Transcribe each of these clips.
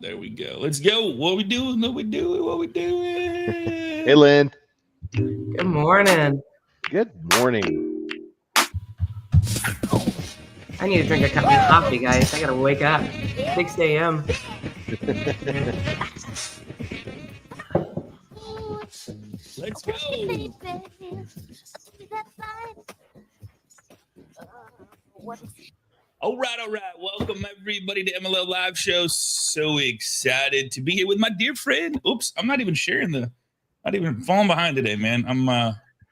There we go. Let's go. What we doing? What we doing? What we doing? Hey, Lynn. Good morning. Good morning. I need to drink a cup of coffee, guys. I gotta wake up. 6 a.m. Let's go. All right. Welcome everybody to MLL Live Show. So excited to be here with my dear friend. Oops, I'm not even sharing not even falling behind today, man. I'm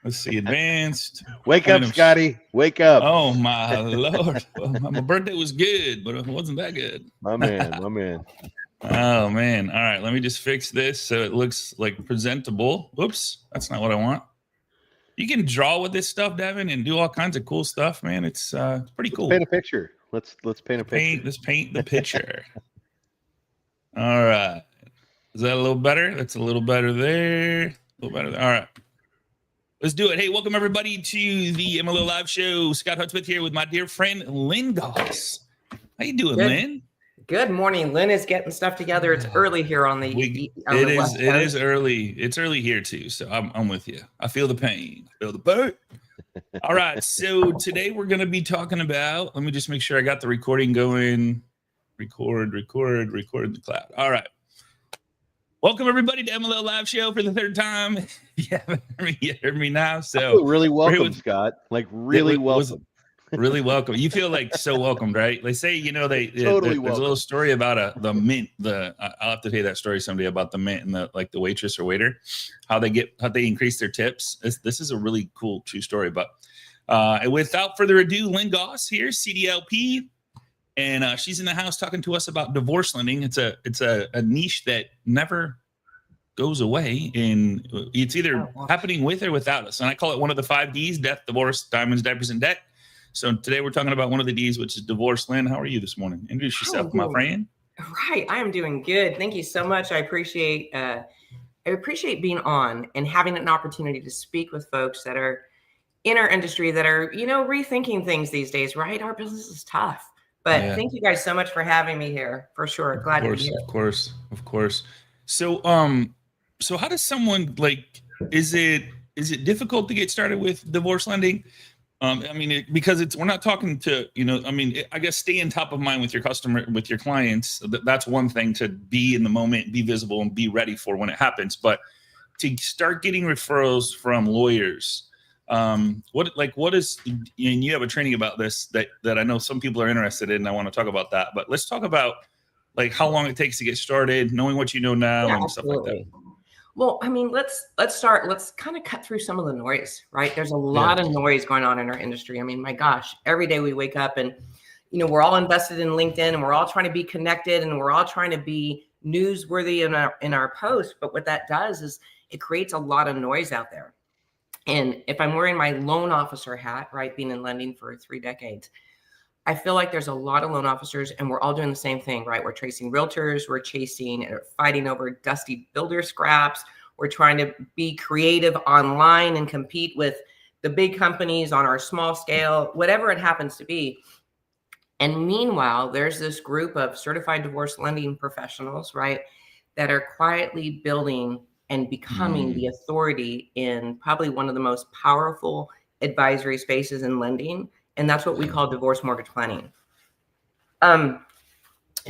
let's see, advanced. Wake up, Scotty. Wake up. Oh my Lord. Well, my birthday was good, but it wasn't that good. My man. Oh man. All right, let me just fix this so it looks like presentable. Whoops, that's not what I want. You can draw with this stuff, Devin, and do all kinds of cool stuff, man. It's pretty cool. Paint a picture. Let's paint a picture. Let's paint the picture. All right. Is that a little better? That's a little better there. A little better there. All right. Let's do it. Hey, welcome everybody to the MLO Live Show. Scott Hutsmith here with my dear friend Lynn Goss. How you doing, Lynn? Good morning. Lynn is getting stuff together. It's early here on the West Coast. It is early. It's early here too. So I'm with you. I feel the pain. I feel the pain. All right. So today we're going to be talking about, let me just make sure I got the recording going. Record the cloud. All right. Welcome everybody to MLL Live Show for the third time. You heard me now. So I feel really welcome, Scott. Like really welcome. Really welcome. You feel like so welcomed, right? They say, totally there's a little story about the mint. I'll have to tell you that story someday about the mint and the waitress or waiter, how they increase their tips. This is a really cool true story. But without further ado, Lynn Goss here, CDLP, and she's in the house talking to us about divorce lending. It's a niche that never goes away, and it's either happening with or without us. And I call it one of the 5 Ds: death, divorce, diamonds, diapers, and debt. So today we're talking about one of the Ds, which is divorce. Lynn, how are you this morning? Introduce yourself, my friend. Right, I am doing good. Thank you so much. I appreciate being on and having an opportunity to speak with folks that are in our industry that are, rethinking things these days. Right, our business is tough, but Thank you guys so much for having me here. For sure, glad to be here. Of course. So how does someone is it difficult to get started with divorce lending? Because we're not talking to, I guess staying top of mind with your customer, with your clients. That's one thing, to be in the moment, be visible, and be ready for when it happens. But to start getting referrals from lawyers, what is, and you have a training about this that I know some people are interested in. And I want to talk about that. But let's talk about how long it takes to get started, knowing what you know now, and stuff like that. Well, let's start. Let's kind of cut through some of the noise, right? There's a lot of noise going on in our industry. I mean, my gosh, every day we wake up and, we're all invested in LinkedIn, and we're all trying to be connected, and we're all trying to be newsworthy in our posts. But what that does is it creates a lot of noise out there. And if I'm wearing my loan officer hat, right, being in lending for 3 decades, I feel like there's a lot of loan officers, and we're all doing the same thing, right? We're chasing realtors, we're fighting over dusty builder scraps. We're trying to be creative online and compete with the big companies on our small scale, whatever it happens to be. And meanwhile, there's this group of certified divorce lending professionals, right, that are quietly building and becoming the authority in probably one of the most powerful advisory spaces in lending. And that's what we call divorce mortgage planning.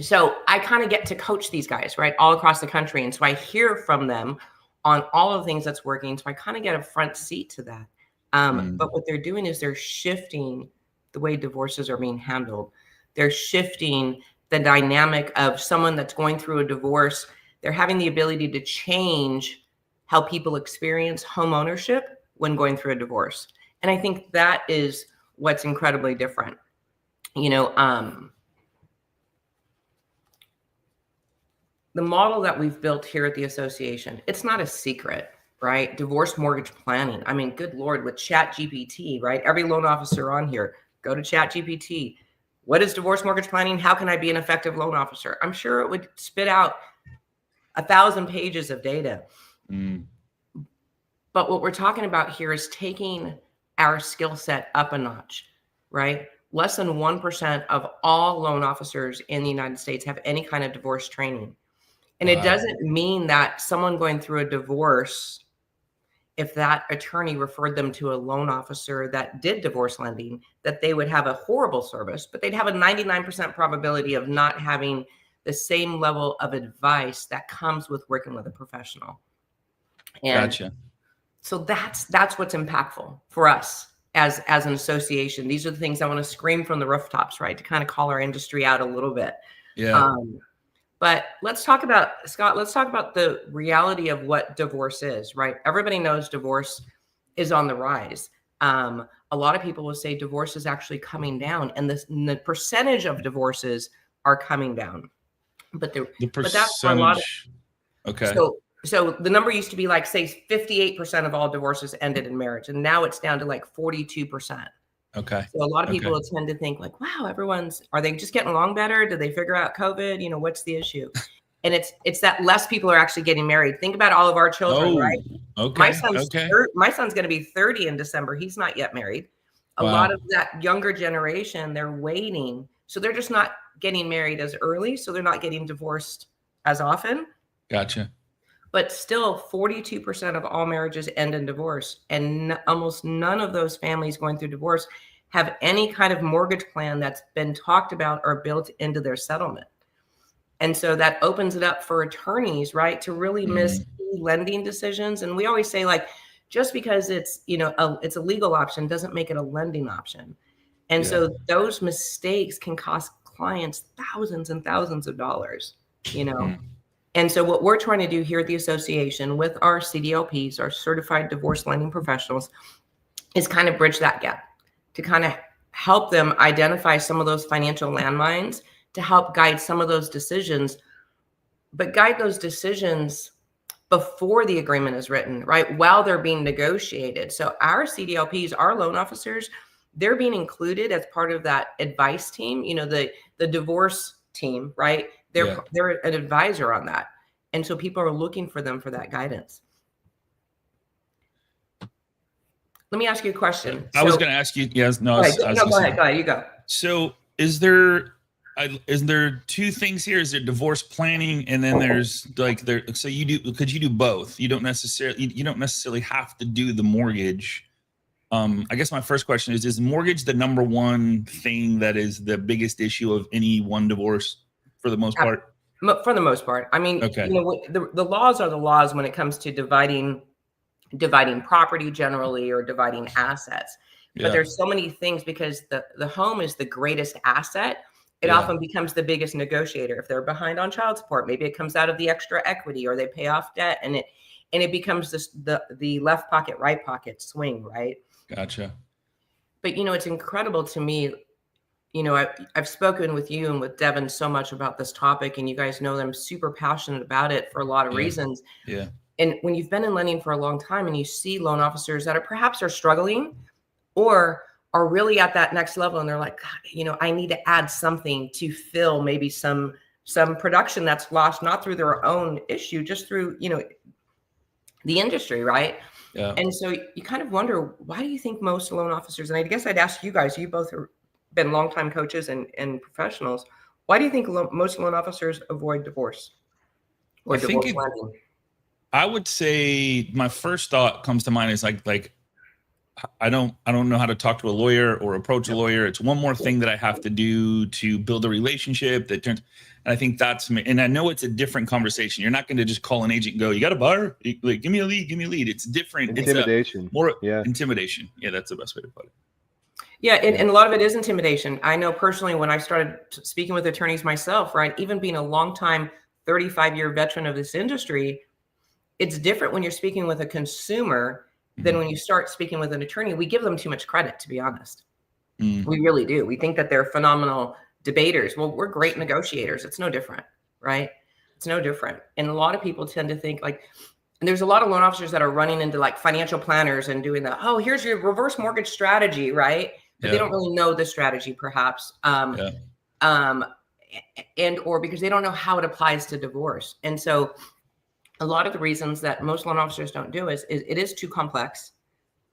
So I kind of get to coach these guys, right, all across the country. And so I hear from them on all of the things that's working. So I kind of get a front seat to that. But what they're doing is they're shifting the way divorces are being handled. They're shifting the dynamic of someone that's going through a divorce. They're having the ability to change how people experience home ownership when going through a divorce. And I think that is what's incredibly different. The model that we've built here at the association, it's not a secret, right? Divorce mortgage planning. I mean, good Lord, with ChatGPT, right? Every loan officer on here, go to ChatGPT. What is divorce mortgage planning? How can I be an effective loan officer? I'm sure it would spit out 1,000 pages of data. But what we're talking about here is taking our skill set up a notch, right? Less than 1% of all loan officers in the United States have any kind of divorce training. And it doesn't mean that someone going through a divorce, if that attorney referred them to a loan officer that did divorce lending, that they would have a horrible service, but they'd have a 99% probability of not having the same level of advice that comes with working with a professional. And gotcha. so that's what's impactful for us as an association. These are the things I want to scream from the rooftops, right? To kind of call our industry out a little bit. Yeah. But let's talk about, Scott, let's talk about the reality of what divorce is, right? Everybody knows divorce is on the rise. A lot of people will say divorce is actually coming down, and the percentage of divorces are coming down. But that's for a lot of, okay. So the number used to be like, say, 58% of all divorces ended in marriage, and now it's down to like 42%. Okay. So a lot of people tend to think like, wow, are they just getting along better? Did they figure out COVID? What's the issue? And it's that less people are actually getting married. Think about all of our children, right? Okay. My son's going to be 30 in December. He's not yet married. A lot of that younger generation, they're waiting. So they're just not getting married as early. So they're not getting divorced as often. Gotcha. But still 42% of all marriages end in divorce. And almost none of those families going through divorce have any kind of mortgage plan that's been talked about or built into their settlement. And so that opens it up for attorneys, right, to really miss key lending decisions. And we always say, like, just because it's, it's a legal option doesn't make it a lending option. And so those mistakes can cost clients thousands and thousands of dollars, And so what we're trying to do here at the association with our CDLPs, our certified divorce lending professionals, is kind of bridge that gap to kind of help them identify some of those financial landmines, to help guide some of those decisions, but guide those decisions before the agreement is written, right? While they're being negotiated. So our CDLPs, our loan officers, they're being included as part of that advice team, the divorce team, right? They're an advisor on that. And so people are looking for them for that guidance. Let me ask you a question. I was going to ask you. Yes. No. Go ahead. You go. So is there two things here? Is there divorce planning, and then there's so you do both. You don't necessarily have to do the mortgage. I guess my first question is mortgage the number one thing that is the biggest issue of any one divorce for the most part? For the most part. I mean, the laws are the laws when it comes to dividing property generally, or dividing assets. But there's so many things, because the home is the greatest asset. It often becomes the biggest negotiator. If they're behind on child support, maybe it comes out of the extra equity, or they pay off debt, and it becomes the left pocket, right pocket swing, right? Gotcha. But it's incredible to me. I've spoken with you and with Devin so much about this topic, and you guys know that I'm super passionate about it for a lot of reasons. Yeah. And when you've been in lending for a long time, and you see loan officers that are struggling, or are really at that next level, and they're like, God, I need to add something to fill maybe some production that's lost, not through their own issue, just through the industry, right? Yeah. And so you kind of wonder, why do you think most loan officers, and I guess I'd ask you guys, you both have been longtime coaches and professionals, why do you think most loan officers avoid divorce or divorce lending? I would say my first thought comes to mind is like I don't know how to talk to a lawyer or approach a lawyer. It's one more thing that I have to do to build a relationship that turns. And I think and I know it's a different conversation. You're not going to just call an agent and go, you got a buyer? Like, give me a lead. It's different. Intimidation. It's intimidation. Yeah, that's the best way to put it. Yeah, and a lot of it is intimidation. I know personally, when I started speaking with attorneys myself, right, even being a longtime 35-year veteran of this industry, it's different when you're speaking with a consumer than when you start speaking with an attorney. We give them too much credit, to be honest. We really do. We think that they're phenomenal debaters. Well, we're great negotiators. It's no different, right? It's no different. And a lot of people tend to think like, and there's a lot of loan officers that are running into like financial planners and doing the, oh, here's your reverse mortgage strategy, right? But they don't really know the strategy, perhaps, and or because they don't know how it applies to divorce. And so a lot of the reasons that most loan officers don't do is it is too complex.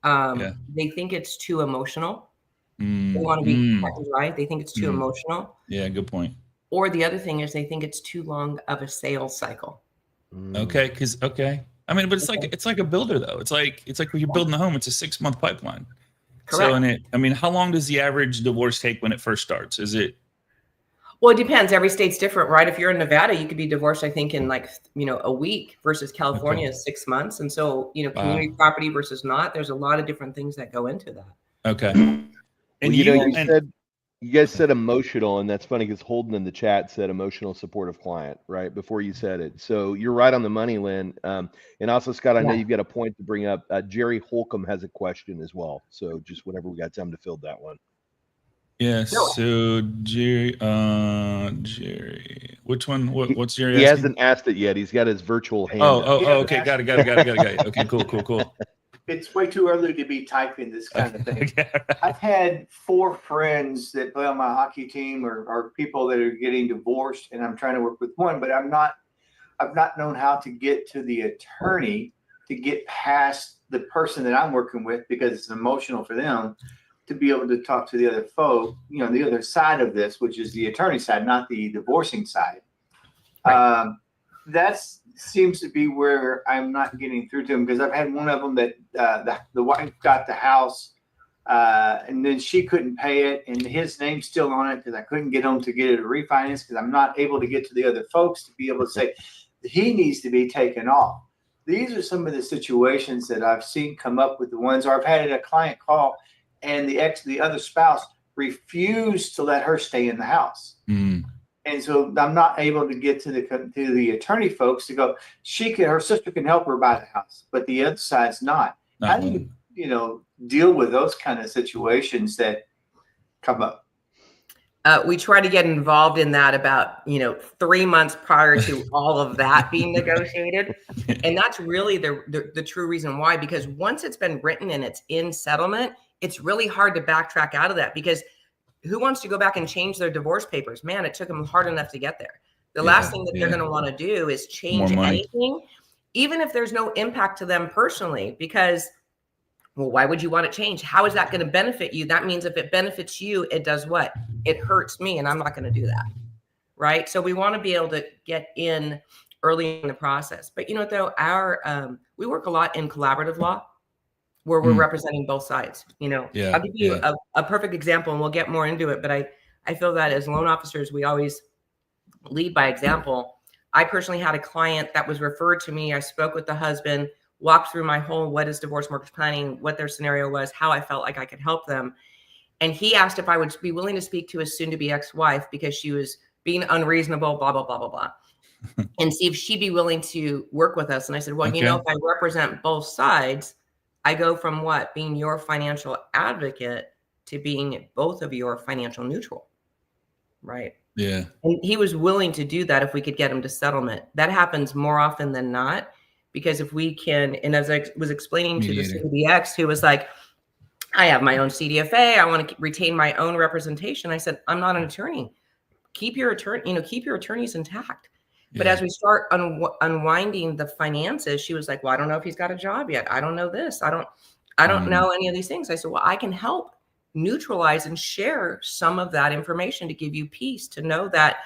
They think it's too emotional. They want to be right. They think it's too emotional. Yeah, good point. Or the other thing is they think it's too long of a sales cycle. Okay. I mean, but it's like a builder though. It's like when you're building a home, it's a 6-month pipeline. Correct. So I mean, how long does the average divorce take when it first starts? Is it? Well, it depends. Every state's different, right? If you're in Nevada, you could be divorced, I think, in like, a week versus California is 6 months. And so, community property versus not, there's a lot of different things that go into that. Okay. And you guys said emotional, and that's funny because Holden in the chat said emotional supportive client, right? Before you said it. So you're right on the money, Lynn. And also, Scott, I know you've got a point to bring up. Jerry Holcomb has a question as well. So just whenever we got time to fill that one. Yes. Yeah, so Jerry, which one? What's Jerry? He hasn't asked it yet. He's got his virtual hand. Okay. Got it. Okay, cool. It's way too early to be typing this kind of thing. I've had 4 friends that play on my hockey team or people that are getting divorced, and I'm trying to work with one, but I've not known how to get to the attorney to get past the person that I'm working with because it's emotional for them to be able to talk to the other folk, the other side of this, which is the attorney side, not the divorcing side. Right. That seems to be where I'm not getting through to him because I've had one of them that the wife got the house and then she couldn't pay it and his name's still on it because I couldn't get him to get it refinanced because I'm not able to get to the other folks to be able to say he needs to be taken off. These are some of the situations that I've seen come up with the ones, or I've had a client call and the other spouse refused to let her stay in the house. Mm. And so I'm not able to get to the attorney folks to go, her sister can help her buy the house, but the other side's not. How do you, deal with those kind of situations that come up? We try to get involved in that about, 3 months prior to all of that being negotiated. And that's really the true reason why, because once it's been written and it's in settlement, it's really hard to backtrack out of that because who wants to go back and change their divorce papers? Man, it took them hard enough to get there. The last thing that they're going to want to do is change anything, even if there's no impact to them personally, because, well, why would you want to change? How is that going to benefit you? That means if it benefits you, it does what? It hurts me, and I'm not going to do that, right? So we want to be able to get in early in the process. But though, we work a lot in collaborative law, where we're representing both sides. I'll give you a perfect example and we'll get more into it. But I feel that as loan officers, we always lead by example. I personally had a client that was referred to me. I spoke with the husband, walked through my whole, what is divorce mortgage planning, what their scenario was, how I felt like I could help them. And he asked if I would be willing to speak to his soon to be ex-wife because she was being unreasonable, blah, blah, blah, blah, blah. And see if she'd be willing to work with us. And I said, well, if I represent both sides, I go from being your financial advocate to being both of your financial neutral, right? Yeah. And he was willing to do that if we could get him to settlement. That happens more often than not, because if we can, and as I was explaining to the CDX, who was like, I have my own CDFA, I want to retain my own representation. I said, I'm not an attorney. Keep your attorneys intact. But as we start unwinding the finances, she was like, well, I don't know if he's got a job yet. I don't know this. I don't know any of these things. I said, well, I can help neutralize and share some of that information to give you peace, to know that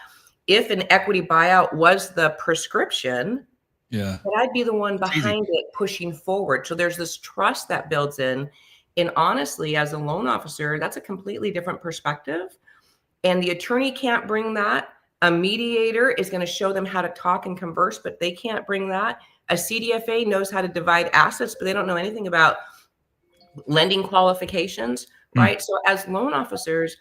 if an equity buyout was the prescription, that I'd be the one behind it pushing forward. So there's this trust that builds in. And honestly, as a loan officer, that's a completely different perspective. And the attorney can't bring that. A mediator is going to show them how to talk and converse, but they can't bring that. A CDFA knows how to divide assets, but they don't know anything about lending qualifications, right? So as loan officers,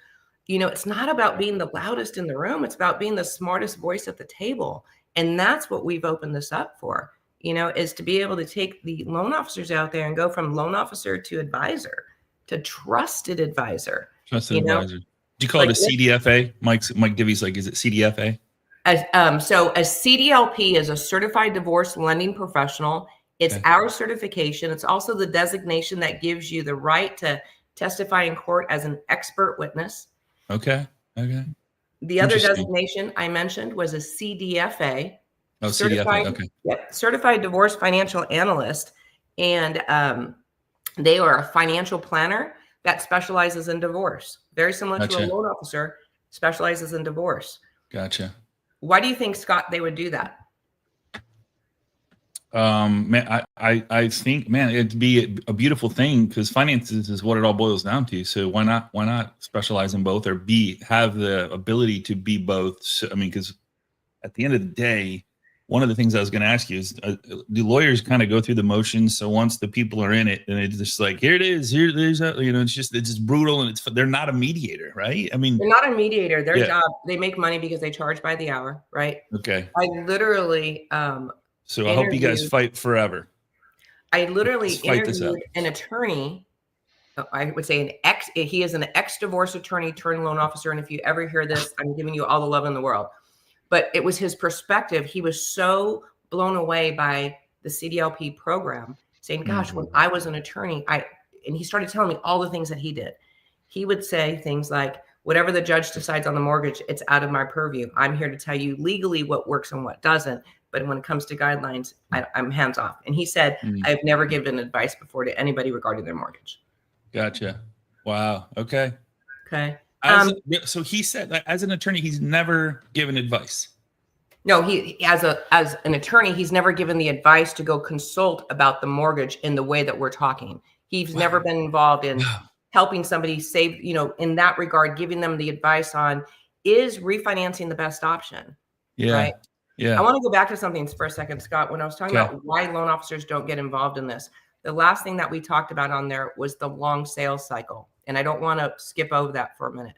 it's not about being the loudest in the room. It's about being the smartest voice at the table. And that's what we've opened this up for, is to be able to take the loan officers out there and go from loan officer to advisor to trusted advisor. Trusted advisor. Do you call it a CDFA? Mike Divvy's like, is it CDFA? So a CDLP is a certified divorce lending professional. It's our certification. It's also the designation that gives you the right to testify in court as an expert witness. Okay. The other designation I mentioned was a CDFA. Oh, certified, CDFA. Okay. Yep, certified divorce financial analyst. And they are a financial planner that specializes in divorce. Very similar to a loan officer, specializes in divorce. Gotcha. Why do you think, Scott, they would do that? Man, I think, man, it'd be a beautiful thing because finances is what it all boils down to. So why not specialize in both, or have the ability to be both? So, I mean, because at the end of the day, one of the things I was going to ask you is, do lawyers kind of go through the motions? So once the people are in it, and it's just like, here it is, there's it's just brutal, and they're not a mediator, right? I mean, they're not a mediator. Their job, they make money because they charge by the hour, right? Okay. I literally, so I hope you guys fight forever. I literally interviewed an attorney. I would say he is an ex-divorce attorney turned loan officer. And if you ever hear this, I'm giving you all the love in the world. But it was his perspective. He was so blown away by the CDLP program, saying, gosh, when I was an attorney, and he started telling me all the things that he did. He would say things like, whatever the judge decides on the mortgage, it's out of my purview. I'm here to tell you legally what works and what doesn't. But when it comes to guidelines, I'm hands off. And he said, I've never given advice before to anybody regarding their mortgage. Gotcha. Wow. Okay. Okay. So he said that as an attorney, he's never given advice. No, he as an attorney, he's never given the advice to go consult about the mortgage in the way that we're talking. He's never been involved in helping somebody save, in that regard, giving them the advice on, is refinancing the best option? Yeah. Right. Yeah. I want to go back to something for a second, Scott. When I was talking about why loan officers don't get involved in this, the last thing that we talked about on there was the long sales cycle. And I don't want to skip over that for a minute.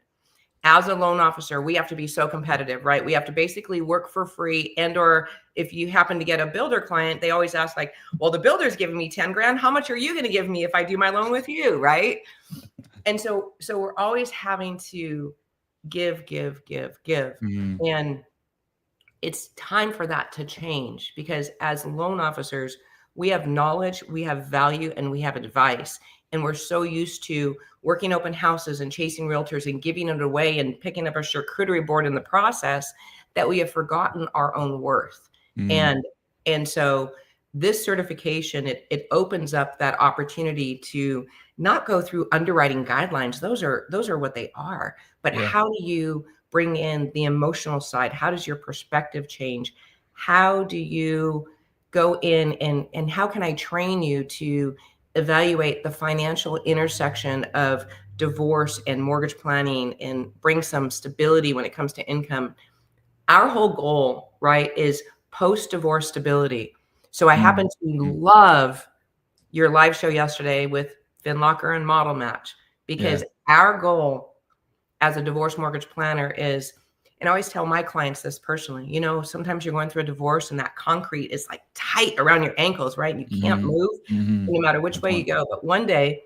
As a loan officer, we have to be so competitive, right? We have to basically work for free. And or if you happen to get a builder client, they always ask like, well, the builder's giving me 10 grand. How much are you going to give me if I do my loan with you? Right. And so we're always having to give. And it's time for that to change, because as loan officers, we have knowledge, we have value, and we have advice. And we're so used to working open houses and chasing realtors and giving it away and picking up a charcuterie board in the process that we have forgotten our own worth. And so this certification, it opens up that opportunity to not go through underwriting guidelines. Those are what they are. But how do you bring in the emotional side? How does your perspective change? How do you go in and how can I train you to evaluate the financial intersection of divorce and mortgage planning and bring some stability when it comes to income? Our whole goal, right, is post-divorce stability. So I happen to love your live show yesterday with Finn Locker and Model Match, because our goal as a divorce mortgage planner is, and I always tell my clients this personally, sometimes you're going through a divorce and that concrete is like tight around your ankles, right? And you can't move no matter which way you go. But one day,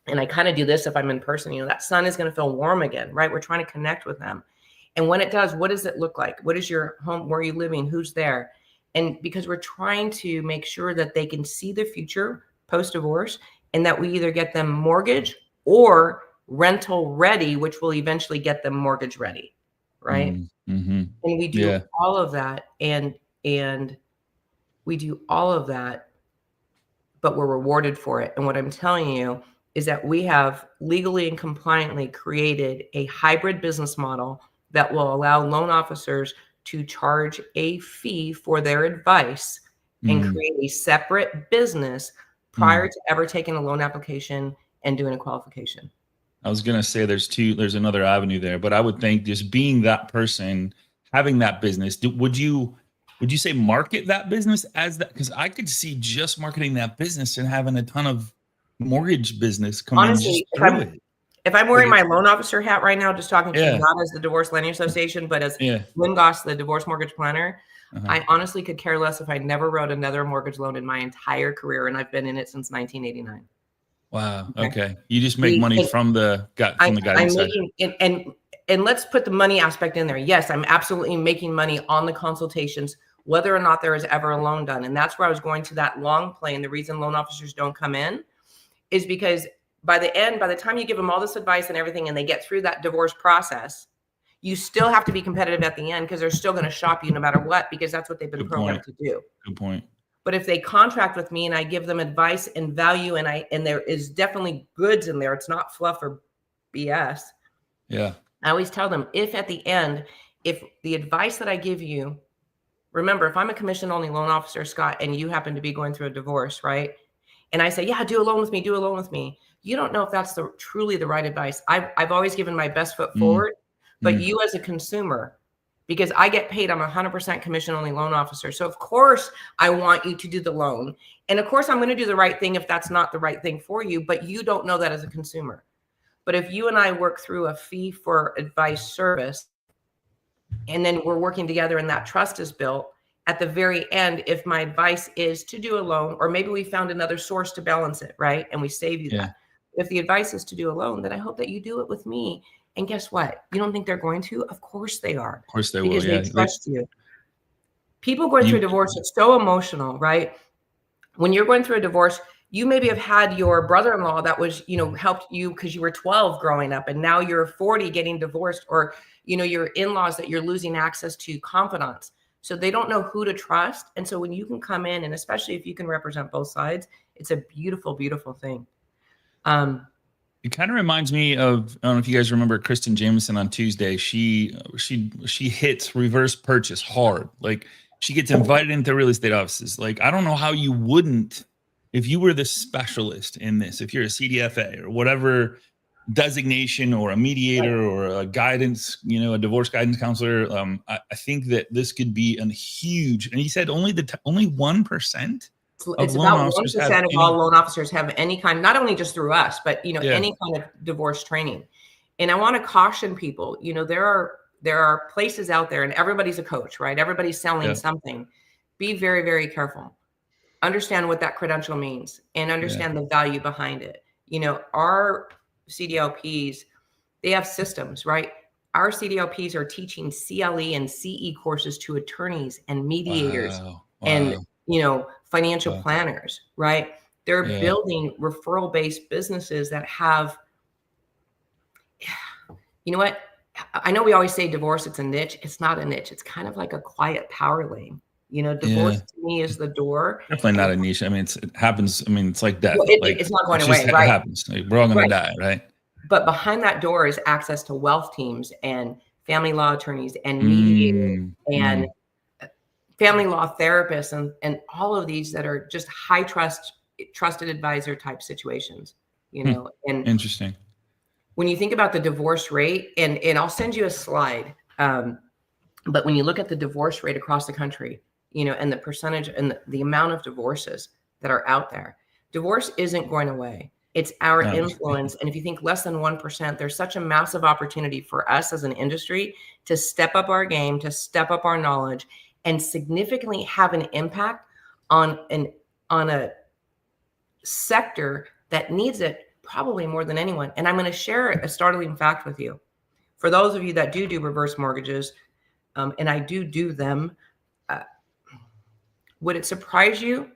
and I kind of do this if I'm in person, that sun is going to feel warm again, right? We're trying to connect with them. And when it does, what does it look like? What is your home? Where are you living? Who's there? And because we're trying to make sure that they can see the future post-divorce, and that we either get them mortgage or rental ready, which will eventually get them mortgage ready. Right. And we do all of that. And we do all of that, but we're rewarded for it. And what I'm telling you is that we have legally and compliantly created a hybrid business model that will allow loan officers to charge a fee for their advice and create a separate business prior to ever taking a loan application and doing a qualification. I was going to say there's another avenue there, but I would think just being that person, having that business, would you say market that business as that? Because I could see just marketing that business and having a ton of mortgage business come Honestly, in. If I'm wearing my loan officer hat right now, just talking to you, not as the Divorce Lending Association, but as Lynn Goss, the divorce mortgage planner, I honestly could care less if I never wrote another mortgage loan in my entire career, and I've been in it since 1989. Wow. Okay. You just make money from the guidance side. And let's put the money aspect in there. Yes, I'm absolutely making money on the consultations, whether or not there is ever a loan done. And that's where I was going to that long play. And the reason loan officers don't come in is because by the time you give them all this advice and everything, and they get through that divorce process, you still have to be competitive at the end, because they're still going to shop you no matter what, because that's what they've been programmed to do. Good point. But if they contract with me and I give them advice and value, and there is definitely goods in there, it's not fluff or BS. Yeah. I always tell them, if at the end, if the advice that I give you, remember, if I'm a commission only loan officer, Scott, and you happen to be going through a divorce, right? And I say, yeah, do a loan with me, do a loan with me. You don't know if that's truly the right advice. I've always given my best foot forward, but you as a consumer, because I get paid, I'm a 100% commission only loan officer. So of course I want you to do the loan. And of course I'm going to do the right thing if that's not the right thing for you, but you don't know that as a consumer. But if you and I work through a fee for advice service, and then we're working together and that trust is built, at the very end, if my advice is to do a loan, or maybe we found another source to balance it, right? And we save you that. If the advice is to do a loan, then I hope that you do it with me. And guess what? You don't think they're going to? Of course they are. Of course they because will. Yeah. They trust you. People going through a divorce, it's so emotional, right? When you're going through a divorce, you maybe have had your brother-in-law that was, helped you because you were 12 growing up, and now you're 40 getting divorced, or, your in-laws that you're losing access to, confidants. So they don't know who to trust. And so when you can come in, and especially if you can represent both sides, it's a beautiful, beautiful thing. It kind of reminds me of, I don't know if you guys remember Kristen Jameson on Tuesday. She hits reverse purchase hard. Like, she gets invited into real estate offices. Like, I don't know how you wouldn't, if you were the specialist in this, if you're a CDFA or whatever designation, or a mediator, or a guidance, a divorce guidance counselor. I think that this could be a huge, and he said only 1%. It's about 1% of all loan officers have any kind, not only just through us, but any kind of divorce training. And I want to caution people, there are places out there, and everybody's a coach, right? Everybody's selling something. Be very, very careful. Understand what that credential means, and understand the value behind it. Our CDLPs, they have systems, right? Our CDLPs are teaching CLE and CE courses to attorneys and mediators and financial planners, right? They're building referral-based businesses that have, what? I know we always say divorce, it's a niche. It's not a niche. It's kind of like a quiet power lane. Divorce to me is the door. Definitely not a niche. I mean, it happens. I mean, it's like death. Well, it's not going away, right? It happens. Like, we're all going to die, right? But behind that door is access to wealth teams and family law attorneys and mediators and family law therapists and all of these that are just high trusted advisor type situations, And interesting. When you think about the divorce rate, and I'll send you a slide, but when you look at the divorce rate across the country, and the percentage and the amount of divorces that are out there, divorce isn't going away. It's our influence. And if you think less than 1%, there's such a massive opportunity for us as an industry to step up our game, to step up our knowledge, and significantly have an impact on a sector that needs it probably more than anyone. And I'm going to share a startling fact with you. For those of you that do reverse mortgages, and I do them, would it surprise you,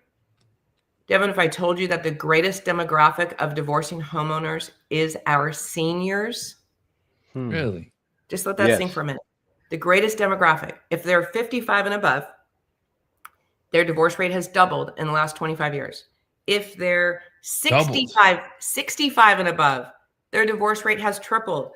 Devin, if I told you that the greatest demographic of divorcing homeowners is our seniors? Really? Just let that sink for a minute. The greatest demographic, if they're 55 and above, their divorce rate has doubled in the last 25 years. If they're 65 and above, their divorce rate has tripled.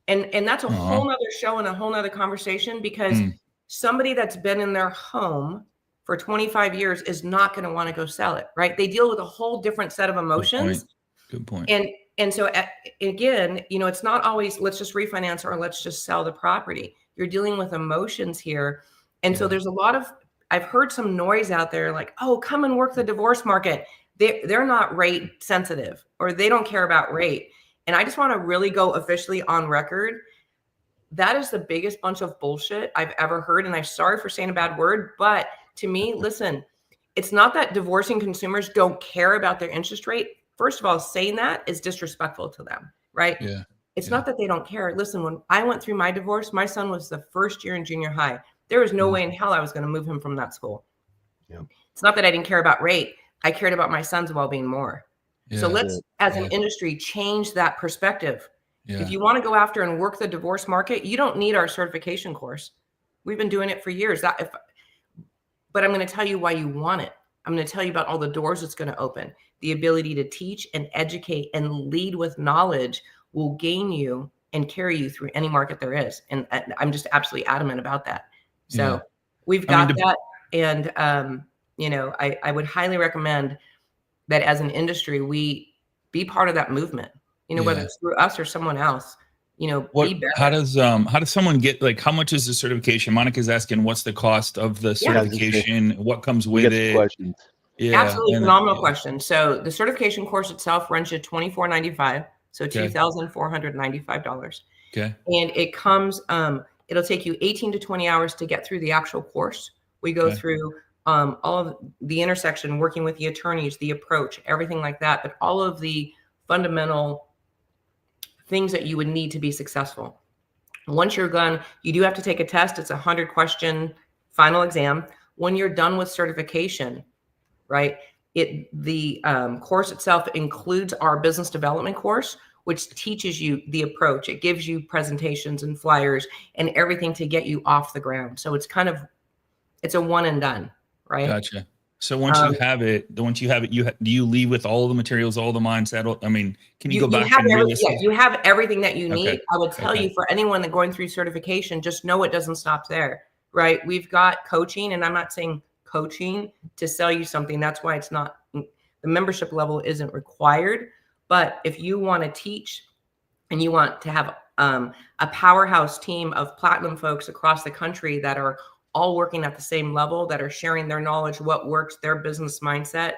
And that's a whole nother show and a whole nother conversation, because somebody that's been in their home for 25 years is not going to want to go sell it, right? They deal with a whole different set of emotions. Good point. And so again, it's not always let's just refinance or let's just sell the property. You're dealing with emotions here. And so there's a lot of, I've heard some noise out there like, oh, come and work the divorce market. They're not rate sensitive, or they don't care about rate. And I just want to really go officially on record. That is the biggest bunch of bullshit I've ever heard. And I'm sorry for saying a bad word, but to me, listen, it's not that divorcing consumers don't care about their interest rate. First of all, saying that is disrespectful to them, right? Yeah. It's not that they don't care. Listen, when I went through my divorce, my son was the first year in junior high. There was no way in hell I was going to move him from that school. Yeah. It's not that I didn't care about rate. I cared about my son's well-being more. Yeah, so let's, as an industry, change that perspective. Yeah. If you want to go after and work the divorce market, you don't need our certification course. We've been doing it for years. But I'm going to tell you why you want it. I'm going to tell you about all the doors it's going to open. The ability to teach and educate and lead with knowledge will gain you and carry you through any market there is. And I'm just absolutely adamant about that. So we've got that. And, I would highly recommend that as an industry, we be part of that movement, whether it's through us or someone else, be better. How does someone get, like, how much is the certification? Monica's asking, what's the cost of the certification? What comes with it? Questions. Yeah. Absolutely phenomenal question. So the certification course itself runs you $24.95. So $2,495. Okay. And it comes, it'll take you 18 to 20 hours to get through the actual course. We go through all of the intersection, working with the attorneys, the approach, everything like that, but all of the fundamental things that you would need to be successful. Once you're done, you do have to take a test. It's a 100-question final exam. When you're done with certification, right, the course itself includes our business development course, which teaches you the approach. It gives you presentations and flyers and everything to get you off the ground. So it's a one and done, right? Gotcha. So once you have it, do you leave with all the materials, all the mindset? I mean, can you go back and re-listen? You have everything that you need. I would tell you, for anyone that going through certification, just know it doesn't stop there, right? We've got coaching, and I'm not saying coaching to sell you something. That's why it's not, the membership level isn't required. But if you want to teach and you want to have a powerhouse team of platinum folks across the country that are all working at the same level, that are sharing their knowledge, what works, their business mindset,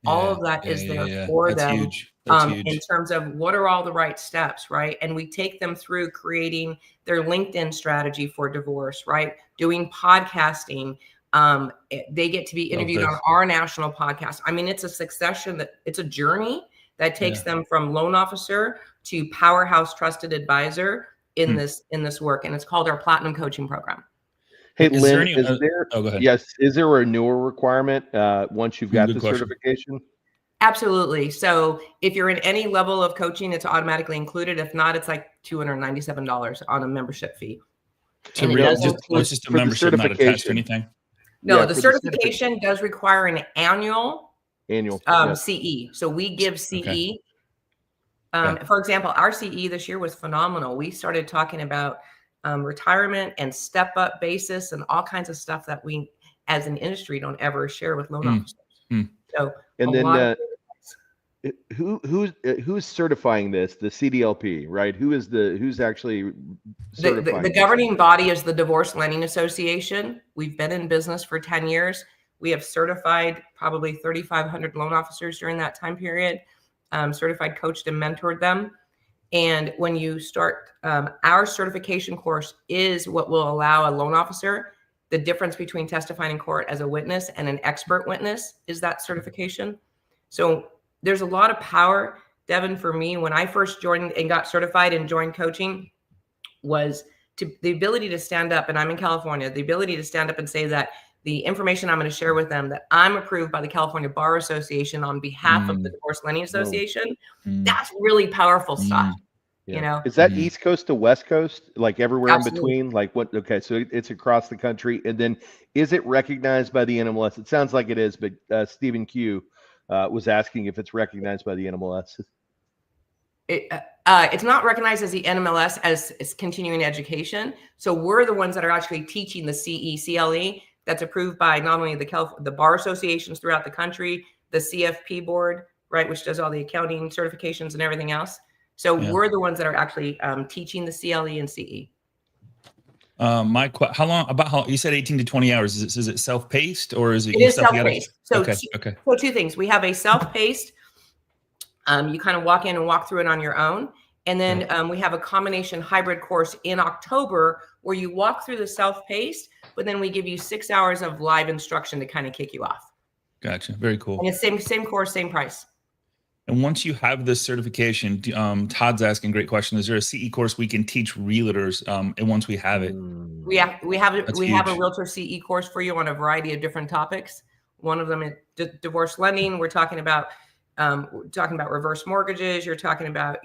all of that is there for them. Huge. That's huge. In terms of what are all the right steps, right? And we take them through creating their LinkedIn strategy for divorce, right? Doing podcasting. They get to be interviewed on our national podcast. I mean, it's a succession, it's a journey that takes them from loan officer to powerhouse trusted advisor in this work. And it's called our Platinum Coaching Program. Hey, Lynn, is there a renewal requirement once you've got the certification? Absolutely. So if you're in any level of coaching, it's automatically included. If not, it's like $297 on a membership fee. So it's just a membership, not attached to anything? No, the certification does require an annual CE. So we give CE. For example, our CE this year was phenomenal. We started talking about retirement and step up basis and all kinds of stuff that we as an industry don't ever share with loan officers. So, and then who's certifying this? The CDLP, right? Who's actually certifying the governing body is the Divorce Lending Association. We've been in business for 10 years. We have certified probably 3,500 loan officers during that time period, certified, coached, and mentored them. And when you start, our certification course is what will allow a loan officer, the difference between testifying in court as a witness and an expert witness is that certification. So there's a lot of power, Devin, for me, when I first joined and got certified and joined coaching, was the ability to stand up, and I'm in California, the ability to stand up and say that the information I'm going to share with them, that I'm approved by the California Bar Association on behalf of the Divorce Lending Association, that's really powerful stuff. You know, is that East Coast to West Coast, like everywhere in between? Like what? Okay, so it's across the country, and then is it recognized by the NMLS? It sounds like it is, but Stephen Q was asking if it's recognized by the NMLS. It's not recognized as the NMLS as continuing education. So we're the ones that are actually teaching the CE, that's approved by not only the bar associations throughout the country, the CFP board, right, which does all the accounting certifications and everything else. So we're the ones that are actually teaching the CLE and CE. How you said 18 to 20 hours? Is it self-paced or is it? It is self-paced. So, okay. So two things. We have a self-paced. You kind of walk in and walk through it on your own. And then we have a combination hybrid course in October where you walk through the self-paced, but then we give you 6 hours of live instruction to kind of kick you off. Gotcha. Very cool. And it's same course, same price. And once you have this certification, Todd's asking, great question. Is there a CE course we can teach realtors? And once we have it, we have a realtor CE course for you on a variety of different topics. One of them is divorce lending. We're talking about reverse mortgages. You're talking about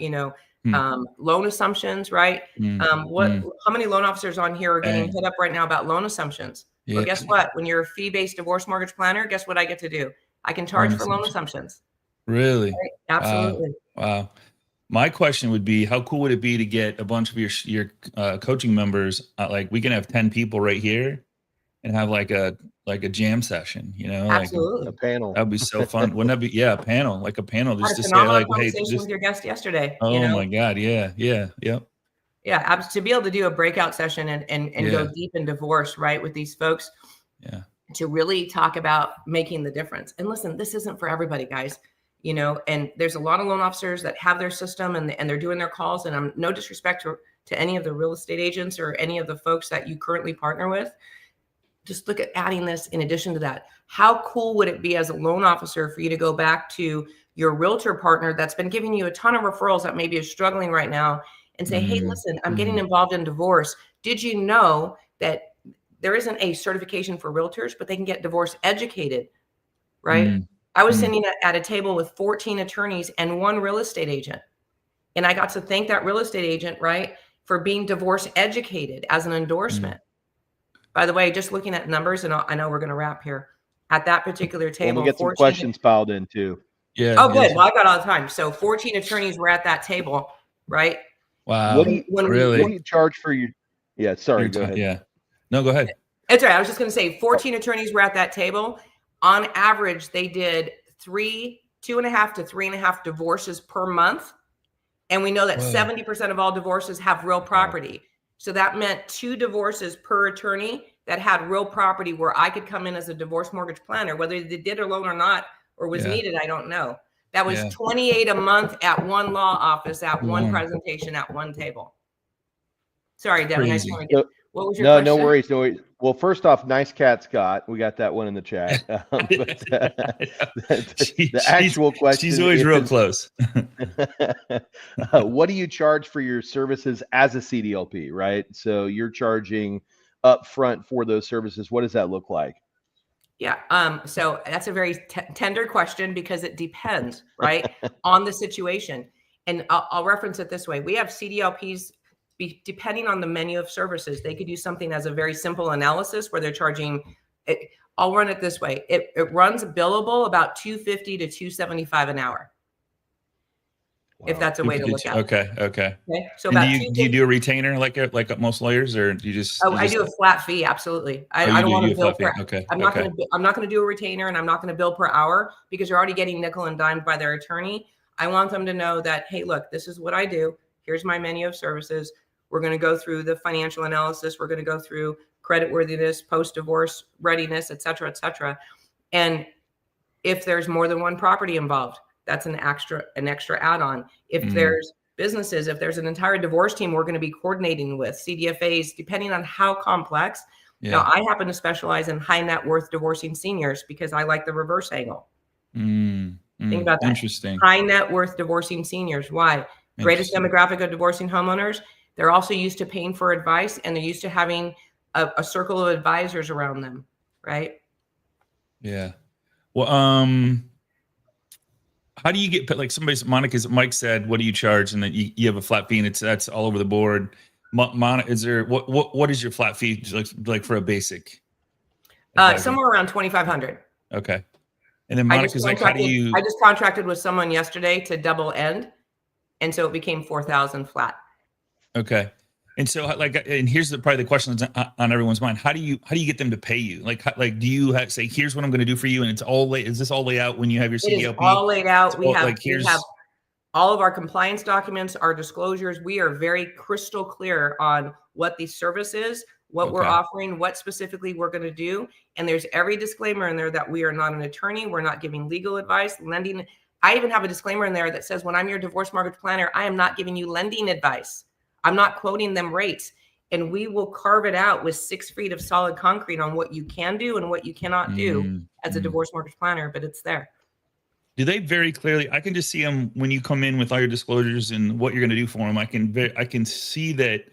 loan assumptions, right? How many loan officers on here are getting hit up right now about loan assumptions? Yeah. Well, guess what? When you're a fee-based divorce mortgage planner, guess what I get to do? I can charge for loan assumptions. Really? Right? Absolutely. Wow. My question would be, how cool would it be to get a bunch of your coaching members? Like we can have 10 people right here and have like a jam session, you know, Absolutely. A panel. that'd be so fun. Wouldn't that be, a panel, like a panel just Had a to say phenomenal like, hey, conversation with your guest yesterday. oh my God. Yeah. Yep. Yeah. To be able to do a breakout session and go deep in divorce, right, with these folks. Yeah. To really talk about making the difference. And listen, this isn't for everybody, guys. You know, and there's a lot of loan officers that have their system and they're doing their calls. And I'm no disrespect to any of the real estate agents or any of the folks that you currently partner with. Just look at adding this in addition to that. How cool would it be as a loan officer for you to go back to your realtor partner that's been giving you a ton of referrals that maybe is struggling right now and say, hey, listen, I'm getting involved in divorce. Did you know that there isn't a certification for realtors, but they can get divorce educated, right? I was sitting at a table with 14 attorneys and 1 real estate agent. And I got to thank that real estate agent, right, for being divorce educated as an endorsement. By the way, just looking at numbers, and I know we're going to wrap here. At that particular table, we'll get some questions piled in too. Yeah. Oh, good. Well, I got all the time. So 14 attorneys were at that table, right? Wow. What do you charge for your? Yeah. Sorry. Go ahead. Yeah. No, go ahead. That's right. I was just going to say 14 attorneys were at that table. On average, they did 2.5 to 3.5 divorces per month. And we know that 70% of all divorces have real property. So that meant 2 divorces per attorney that had real property where I could come in as a divorce mortgage planner, whether they did a loan or not, or was needed, I don't know. That was 28 a month at 1 law office, at 1 presentation, at 1 table. Sorry, Devin. I just want to get, what was your question? No worries. Well, first off, nice cat, Scott. We got that one in the chat. The actual question. She's always real close. What do you charge for your services as a CDLP, right? So you're charging upfront for those services. What does that look like? Yeah. So that's a very tender question because it depends, right, on the situation. And I'll reference it this way. We have CDLPs. Depending on the menu of services, they could do something as a very simple analysis where they're charging. I'll run it this way. It runs billable about $250 to $275 an hour. Wow. If that's a way to look at it. Okay. So about do you do a retainer like most lawyers, or do you just? I do a flat fee. Absolutely. I don't want to bill per. Okay. I'm not going to do a retainer, and I'm not going to bill per hour because you're already getting nickel and dimed by their attorney. I want them to know that, hey, look, this is what I do. Here's my menu of services. We're going to go through the financial analysis. We're going to go through creditworthiness, post-divorce readiness, et cetera, et cetera. And if there's more than 1 property involved, that's an extra add-on. If there's businesses, if there's an entire divorce team we're going to be coordinating with, CDFAs, depending on how complex. Now, I happen to specialize in high net worth divorcing seniors because I like the reverse angle. Think about that. Interesting. High net worth divorcing seniors. Why? Greatest demographic of divorcing homeowners. They're also used to paying for advice, and they're used to having a circle of advisors around them, right? Yeah. Well, how do you get, like Mike said, what do you charge? And then you have a flat fee, and that's all over the board. Is there, what is your flat fee like for a basic? Somewhere around $2,500. Okay. And then Monica's like, how do you? I just contracted with someone yesterday to double end. And so it became $4,000 flat. Okay. And so and here's probably the question that's on everyone's mind. How do you get them to pay you? Like do you say, here's what I'm going to do for you? And is this all laid out when you have your CDLP? It is all laid out. We have all of our compliance documents, our disclosures. We are very crystal clear on what the service is, what we're offering, what specifically we're going to do. And there's every disclaimer in there that we are not an attorney. We're not giving legal advice, lending. I even have a disclaimer in there that says, when I'm your divorce mortgage planner, I am not giving you lending advice. I'm not quoting them rates, and we will carve it out with 6 feet of solid concrete on what you can do and what you cannot do as a divorce mortgage planner, but it's there. Do they very clearly, I can just see them when you come in with all your disclosures and what you're going to do for them. I can see that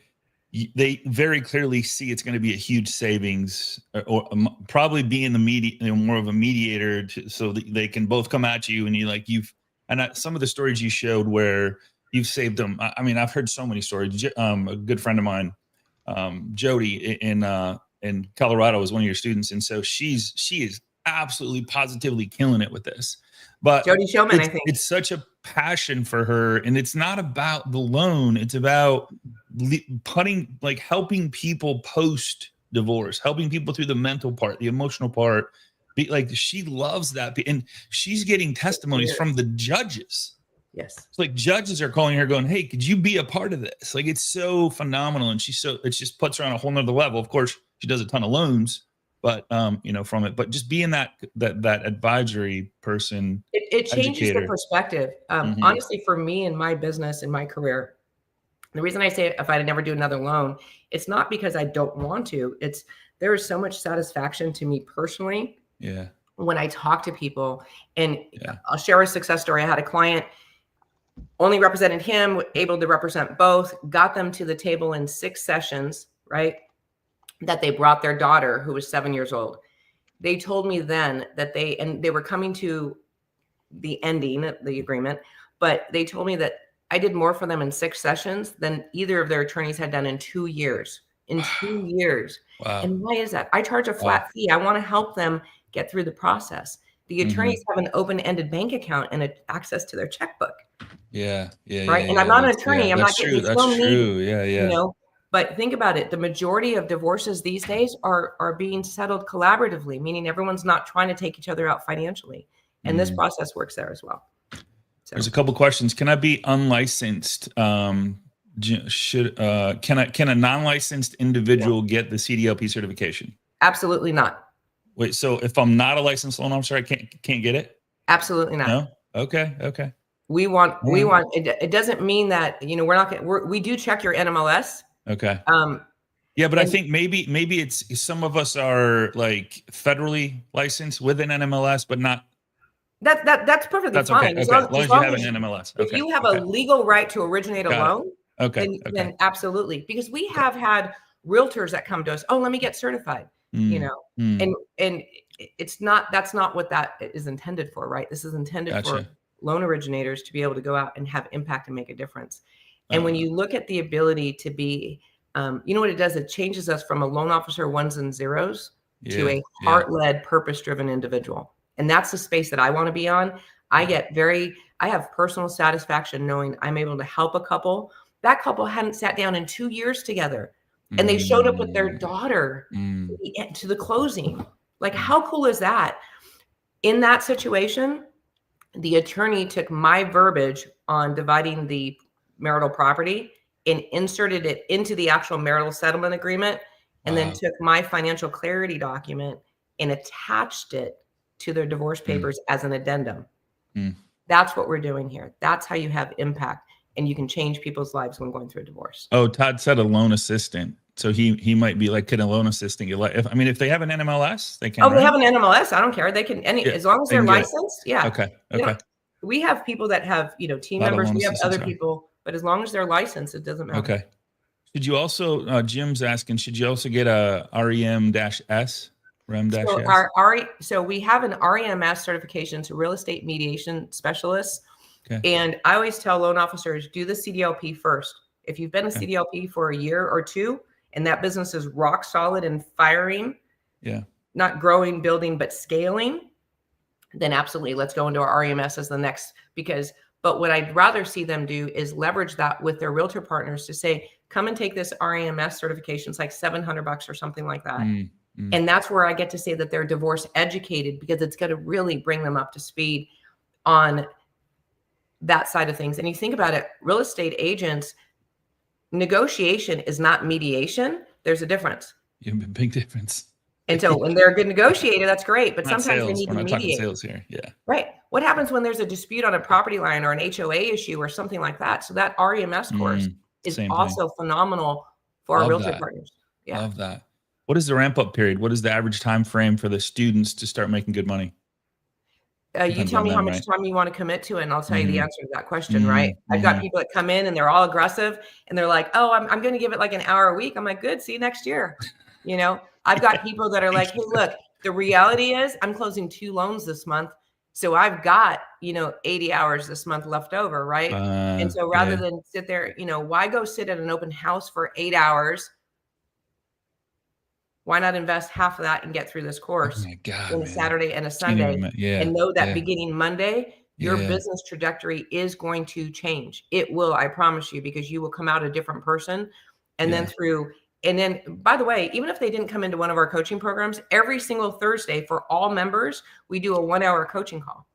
they very clearly see it's going to be a huge savings, or probably be in the media, more of a mediator so that they can both come at you. And some of the stories you showed where you've saved them. I mean, I've heard so many stories. A good friend of mine, Jody in Colorado, is one of your students. And so she is absolutely positively killing it with this. But Jody Showman, I think it's such a passion for her, and it's not about the loan. It's about helping people post divorce, helping people through the mental part, the emotional part. She loves that, and she's getting testimonies from the judges. Yes. It's like judges are calling her going, hey, could you be a part of this? Like, it's so phenomenal. And it just puts her on a whole nother level. Of course, she does a ton of loans, but from it, but just being that advisory person, it changes educator. the perspective. Honestly, for me in my business, in my career, the reason I say if I never do another loan, it's not because I don't want to. There is so much satisfaction to me personally. Yeah. When I talk to people, and I'll share a success story. I had a client, only represented him, able to represent both, got them to the table in 6 sessions, right? That they brought their daughter, who was 7 years old. They told me then that they were coming to the ending of the agreement, but they told me that I did more for them in 6 sessions than either of their attorneys had done in 2 years. In 2 years. Wow. And why is that? I charge a flat fee. I want to help them get through the process. The attorneys have an open-ended bank account and access to their checkbook. Yeah. Right. And I'm not an attorney. I'm not true. getting That's true. Yeah. But think about it. The majority of divorces these days are being settled collaboratively, meaning everyone's not trying to take each other out financially. And this process works there as well. So. There's a couple questions. Can I be unlicensed? Can a non-licensed individual get the CDLP certification? Absolutely not. Wait, so if I'm not a licensed loan officer, I can't get it? Absolutely not. No? Okay. We want it doesn't mean that, we're not we do check your NMLS. Okay. Yeah, but I think maybe it's some of us are like federally licensed with an NMLS, but not. That's perfectly fine. Okay. As long as you have an NMLS. If you have a legal right to originate a loan, then absolutely. Because we have had realtors that come to us, let me get certified, and that's not what that is intended for, right? This is intended for loan originators to be able to go out and have impact and make a difference. And when you look at the ability to be, what it does? It changes us from a loan officer ones and zeros to a heart-led, purpose-driven individual. And that's the space that I want to be on. I have personal satisfaction knowing I'm able to help a couple. That couple hadn't sat down in 2 years together, and they showed up with their daughter to the closing. Like, how cool is that? In that situation, the attorney took my verbiage on dividing the marital property and inserted it into the actual marital settlement agreement, and then took my financial clarity document and attached it to their divorce papers as an addendum. That's what we're doing here. That's how you have impact, and you can change people's lives when going through a divorce. Oh, Todd said a loan assistant. So he might be like, can a loan assistant get if they have an NMLS, they can. They have an NMLS. I don't care. They can as long as they're licensed. Yeah. Okay. We have people that have, team members. We have other people, but as long as they're licensed, it doesn't matter. Okay. Should you also, Jim's asking, should you also get a REM-S? So we have an REMS certification to real estate mediation specialists. Okay. And I always tell loan officers, do the CDLP first. If you've been a CDLP for a year or two, and that business is rock solid and firing, not growing, building, but scaling, then absolutely, let's go into our REMS as the next, but what I'd rather see them do is leverage that with their realtor partners to say, come and take this REMS certification. It's like $700 or something like that. And that's where I get to say that they're divorce educated, because it's going to really bring them up to speed on that side of things. And you think about it, real estate agents, negotiation is not mediation. There's a difference. Yeah, big difference. And so when they're a good negotiator, that's great. But not sometimes sales. they need We're to not mediate. talking sales here. Yeah. Right. What happens when there's a dispute on a property line or an HOA issue or something like that? So that REMS course is also phenomenal for our realtor partners. Yeah. Love that. What is the ramp up period? What is the average time frame for the students to start making good money? You tell me how much time you want to commit to it, and I'll tell you the answer to that question, right? I've got people that come in and they're all aggressive and they're like, I'm going to give it like an hour a week. I'm like, good, see you next year. I've got people that are like, hey, look, the reality is I'm closing 2 loans this month. So I've got, 80 hours this month left over, right? And so rather than sit there, why go sit at an open house for 8 hours Why not invest half of that and get through this course Oh my God, on a man. Saturday and a Can't even Sunday, yeah. and know that Yeah. beginning Monday, your Yeah. business trajectory is going to change. It will, I promise you, because you will come out a different person. And then by the way, even if they didn't come into one of our coaching programs, every single Thursday for all members, we do a 1-hour coaching call.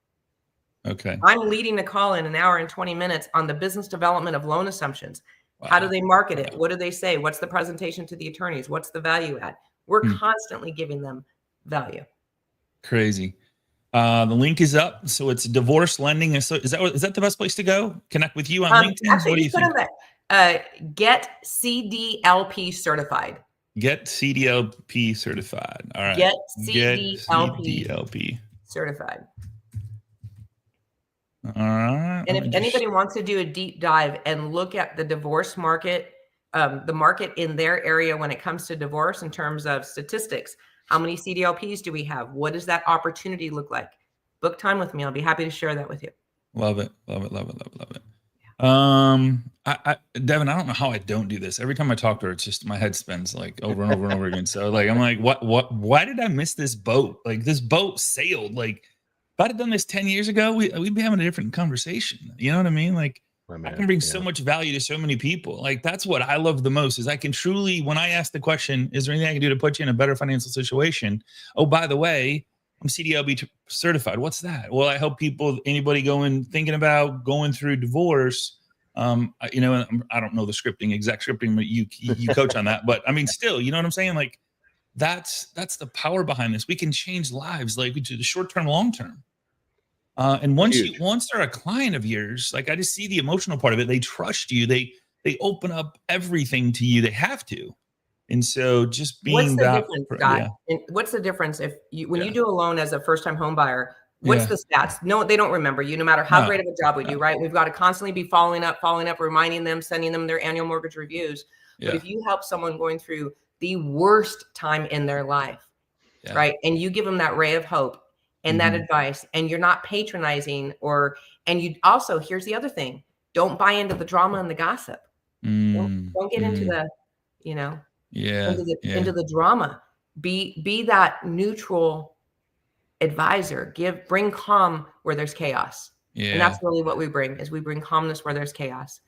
Okay. I'm leading the call in 1 hour and 20 minutes on the business development of loan assumptions. Wow. How do they market it? What do they say? What's the presentation to the attorneys? What's the value add? We're constantly giving them value. Crazy. The link is up. So it's divorce lending. So is that the best place to go? Connect with you on LinkedIn? Actually, What do you think? Get CDLP certified. Get CDLP certified. All right. Get CDLP certified. All right. And if anybody wants to do a deep dive and look at the divorce market, the market in their area when it comes to divorce in terms of statistics, how many CDLPs do we have? What does that opportunity look like? Book time with me. I'll be happy to share that with you. Love it. Love it. Love it. Love it. Love it. Devin, I don't know how I don't do this. Every time I talk to her, it's just my head spins like over and over and over again. So like, I'm like, why did I miss this boat? Like this boat sailed. Like if I'd have done this 10 years ago, we'd be having a different conversation. You know what I mean? Like I can bring so much value to so many people. Like that's what I love the most is I can truly, when I ask the question, is there anything I can do to put you in a better financial situation? Oh, by the way, I'm CDLB certified. What's that? Well, I help people, anybody thinking about going through divorce. I don't know the exact scripting, but you coach on that. But I mean, still, you know what I'm saying? Like that's the power behind this. We can change lives, like to the short term, long term. And once they're a client of yours, like I just see the emotional part of it. They trust you. They open up everything to you. They have to. And so just being what's the difference, Scott? And what's the difference when you do a loan as a first-time home buyer? What's the stats? No, they don't remember you, no matter how great of a job we do, right? We've got to constantly be following up, reminding them, sending them their annual mortgage reviews. But if you help someone going through the worst time in their life, right? And you give them that ray of hope and that advice, and you're not patronizing and you also, here's the other thing, don't buy into the drama and the gossip. Don't get into the, into the drama. Be that neutral advisor. Bring calm where there's chaos. And that's really what we bring calmness where there's chaos.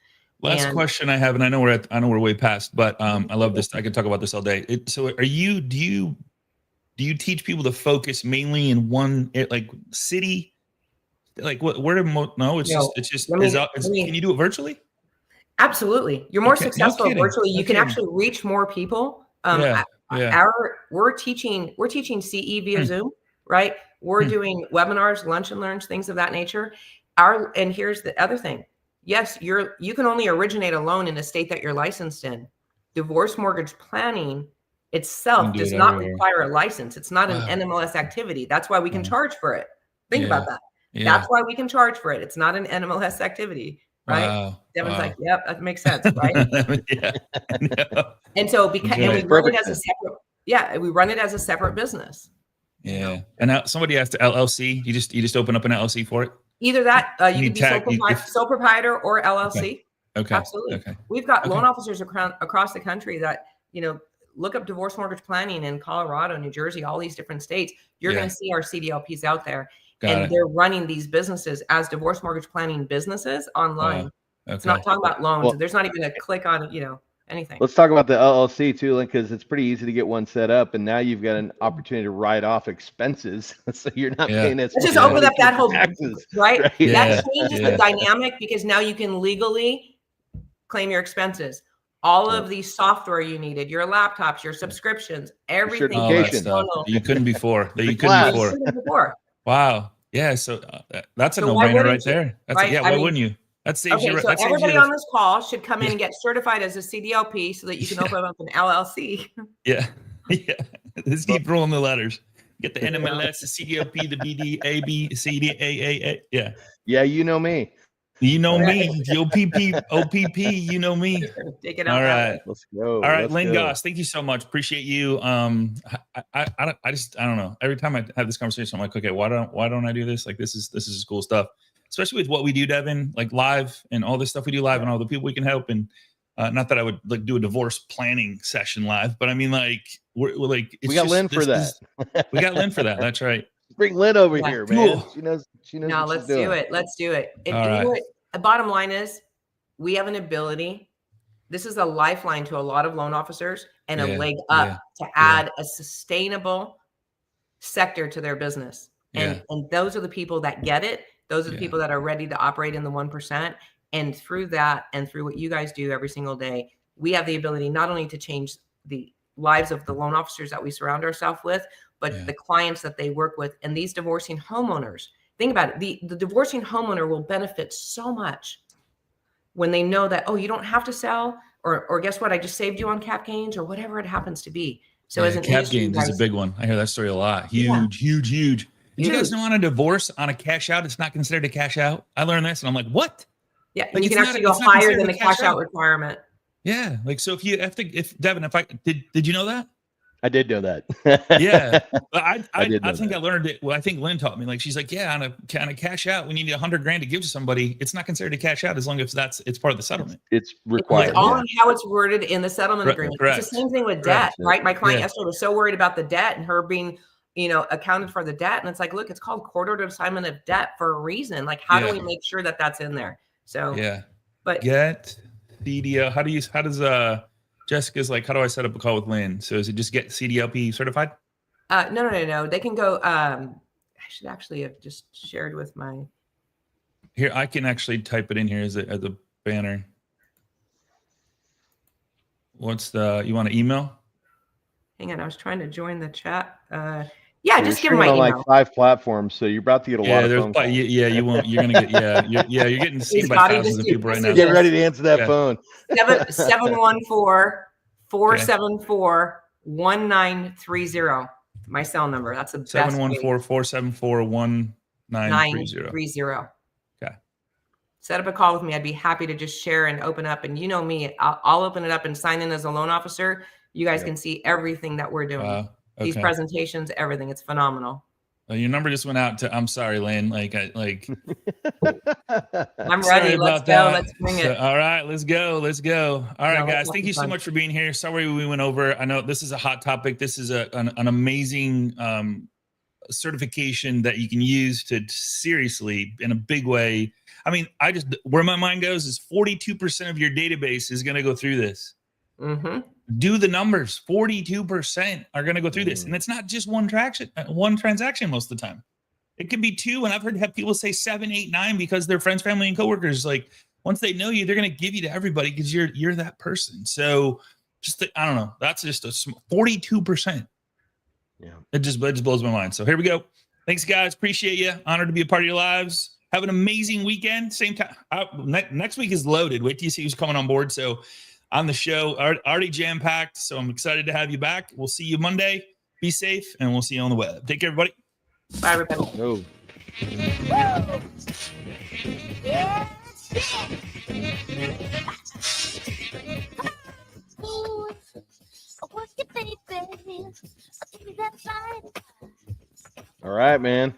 Last question I have, and I know we're way past, but I love this. I could talk about this all day. So do you teach people to focus mainly in one city? Like can you do it virtually? Absolutely. You're more successful virtually. You can actually reach more people. We're teaching CE via Zoom, right? We're doing webinars, lunch and learns, things of that nature. And here's the other thing. Yes, you can only originate a loan in a state that you're licensed in. Divorce mortgage planning itself does not require a license. It's not an NMLS activity. That's why we can charge for it. Think about that. That's why we can charge for it. It's not an NMLS activity. Right. Wow. Devin's like, yep, that makes sense. Right. And so we run it as a separate, we run it as a separate business. Yeah. And now somebody asked the LLC. You just open up an LLC for it. Either that, you can be sole proprietor or LLC. Okay. Absolutely. Okay. We've got loan officers across the country that, look up divorce mortgage planning in Colorado, New Jersey, all these different states. You're going to see our CDLPs out there. They're running these businesses as divorce mortgage planning businesses online. Wow. Okay. It's not talking about loans. There's not even a click on, anything. Let's talk about the LLC too, Lynn, because it's pretty easy to get one set up, and now you've got an opportunity to write off expenses, so you're not paying as much. Just open up that whole taxes, right? That changes the dynamic because now you can legally claim your expenses. All of the software you needed, your laptops, your subscriptions, everything. You couldn't before. Wow. Yeah. So that's a no-brainer right there. Why wouldn't you? That saves you. So everybody on this call should come in and get certified as a CDLP so that you can open up an LLC. Yeah. Let's keep rolling the letters. Get the NMLS, the CDLP, the BD, AB, CD, AAA. Yeah. Yeah. You know me. You know me, the OPP, you know me. Take it out. All right. Let's go. All right, Lynn Goss, thank you so much. Appreciate you. I don't know. Every time I have this conversation, I'm like, okay, why don't I do this? Like this is cool stuff. Especially with what we do, Devin, like live and all this stuff we do live and all the people we can help. And Not that I would like do a divorce planning session live, but I mean, like, we're like, it's We got just, Lynn for that. We got Lynn for that. That's right. Bring Lynn over here, man. Cool. She knows No, what let's she's doing. do it. Let's do it. And All you know right. what? The bottom line is we have an ability. This is a lifeline to a lot of loan officers and a leg up to add a sustainable sector to their business. And those are the people that get it. Those are the people that are ready to operate in the 1%. And through that, and through what you guys do every single day, we have the ability not only to change the lives of the loan officers that we surround ourselves with, but the clients that they work with. And these divorcing homeowners, think about it. The divorcing homeowner will benefit so much when they know that, oh, you don't have to sell, or guess what? I just saved you on cap gains, or whatever it happens to be. So as an cap industry, gains is a big one. I hear that story a lot. Huge. And you guys know on a divorce, on a cash out, it's not considered a cash out. I learned this and I'm like, what? Yeah, Like, you can actually go higher than the cash out requirement. Yeah. Like, so if Devin, did you know that? I did know that. Yeah. I think that. I learned it. Well, I think Lynn taught me, like, she's like, yeah, on a cash out, when you need $100,000 to give to somebody, it's not considered a cash out as long as it's part of the settlement. It's required. It's all on how it's worded in the settlement agreement. Correct. It's the same thing with debt, right? My client yesterday was so worried about the debt and her being, accounted for the debt. And it's like, look, it's called court ordered assignment of debt for a reason. Like, how do we make sure that that's in there? So, but get CDL. How does Jessica's like, how do I set up a call with Lynn? So is it just get CDLP certified? No. They can go. I should actually have just shared with my. Here, I can actually type it in here as a banner. What's you want to email? Hang on, I was trying to join the chat. Just give me my on email. like 5 platforms, so you're about to get a lot of phone calls. You won't. You're gonna get you're getting seen by thousands of people right now. Get ready to answer that phone. 714-474-1930. My cell number. That's the best. 714-474-1930. Okay. Set up a call with me. I'd be happy to just share and open up. And you know me, I'll open it up and sign in as a loan officer. You guys can see everything that we're doing. These presentations, everything. It's phenomenal. Your number just went out to. I'm sorry, Lynn. I'm ready. Let's go. Let's bring it. All right, let's go. All right, guys. Thank you so much for being here. Sorry we went over. I know this is a hot topic. This is an amazing certification that you can use to seriously, in a big way. I mean, where my mind goes is 42% of your database is going to go through this. Mm-hmm. Do the numbers. 42% are going to go through this, and it's not just one transaction most of the time. It could be 2, and I've have people say 7, 8, 9 because their friends, family, and coworkers, like, once they know you, they're going to give you to everybody because you're that person. So I don't know. That's just 42%. Yeah, it just blows my mind. So here we go. Thanks, guys. Appreciate you. Honored to be a part of your lives. Have an amazing weekend. Same time. Next week is loaded. Wait till you see who's coming on board. So on the show, already jam-packed. So I'm excited to have you back. We'll see you Monday. Be safe, and we'll see you on the web. Take care, everybody. Bye, everybody. Oh. All right, man.